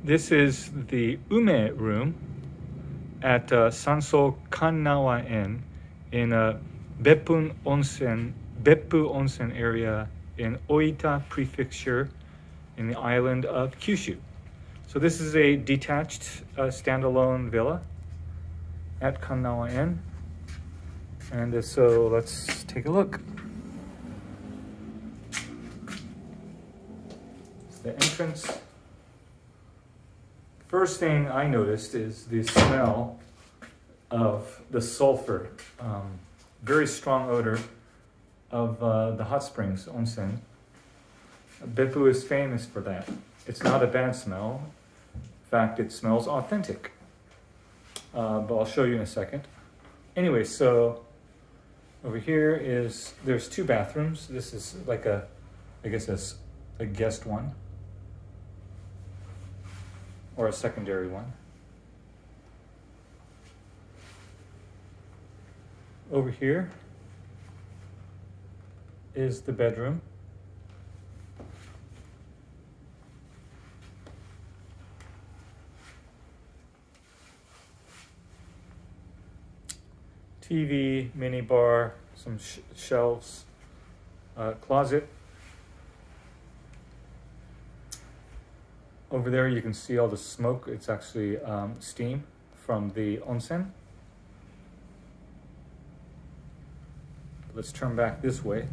This is the ume room at Sanso Kannawaen in Beppu Onsen area in Oita Prefecture in the island of Kyushu. So this is a detached standalone villa at Kannawaen. And so let's take a look. It's the entrance. First thing I noticed is the smell of the sulfur. Very strong odor of the hot springs, onsen. Beppu is famous for that. It's not a bad smell. In fact, it smells authentic. But I'll show you in a second. Anyway, so over here there's two bathrooms. This is like I guess a guest one, or a secondary one. Over here is the bedroom. TV, mini bar, some shelves, closet. Over there you can see all the smoke. It's actually steam from the onsen. Let's turn back this way.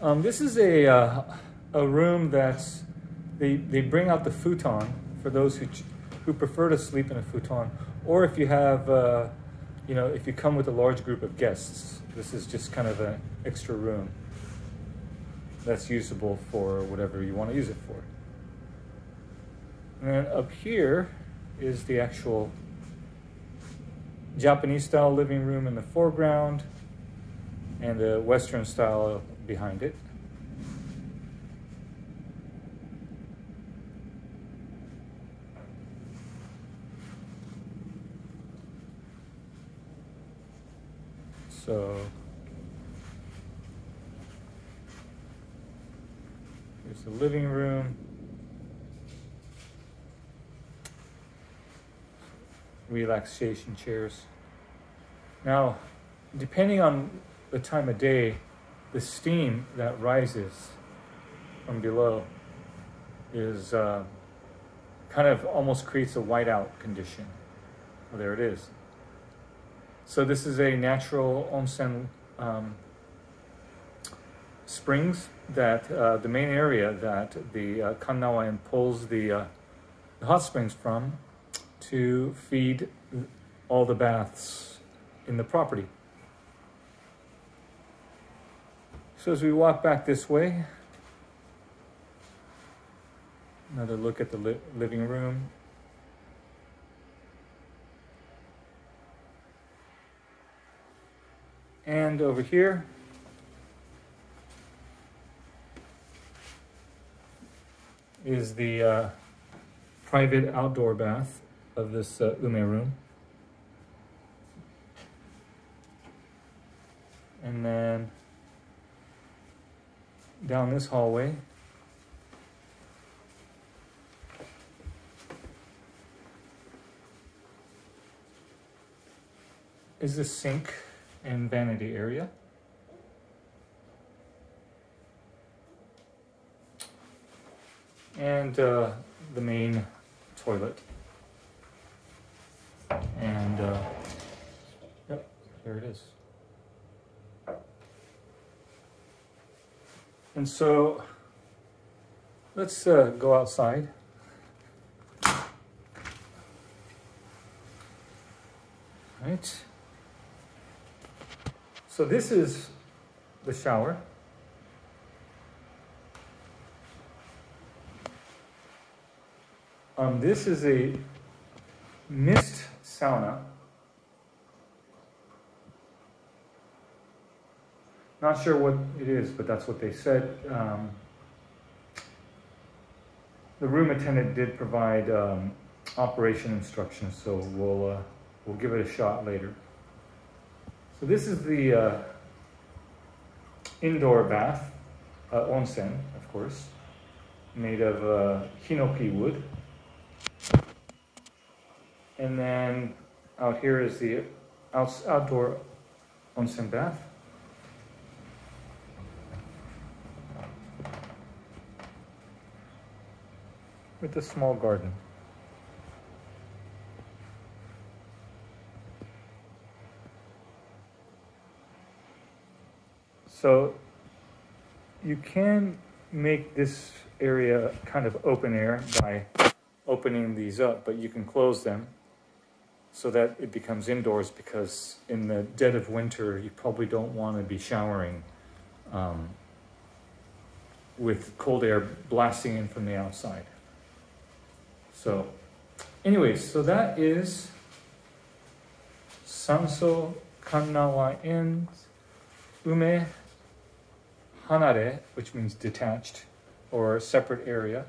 This is a room that's, they bring out the futon for those who prefer to sleep in a futon, or if you have, if you come with a large group of guests, this is just kind of an extra room that's usable for whatever you want to use it for. And then up here is the actual Japanese style living room in the foreground and the Western style behind it. So here's the living room. Relaxation chairs. Now, depending on the time of day, the steam that rises from below is kind of almost creates a whiteout condition. Well, there it is. So this is a natural onsen springs that the main area that the Kannawaen pulls the hot springs from to feed all the baths in the property. So as we walk back this way, another look at the living room. And over here is the private outdoor bath of this ume room. And then down this hallway is the sink and vanity area. And the main toilet. And yep, there it is. And so let's go outside. Right. So this is the shower. This is a mist sauna. Not sure what it is, but that's what they said. The room attendant did provide operation instructions, so we'll give it a shot later. So this is the indoor bath, onsen, of course. made of hinoki wood. And then out here is the outdoor onsen bath. With a small garden. So you can make this area kind of open air by opening these up, but you can close them so that it becomes indoors, because in the dead of winter you probably don't want to be showering with cold air blasting in from the outside. So anyways, so that is Sanso Kannawaen Ume Hanare, which means detached or separate area.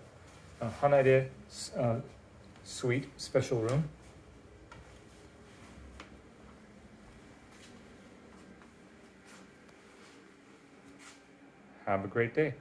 Hanare suite, special room. Have a great day.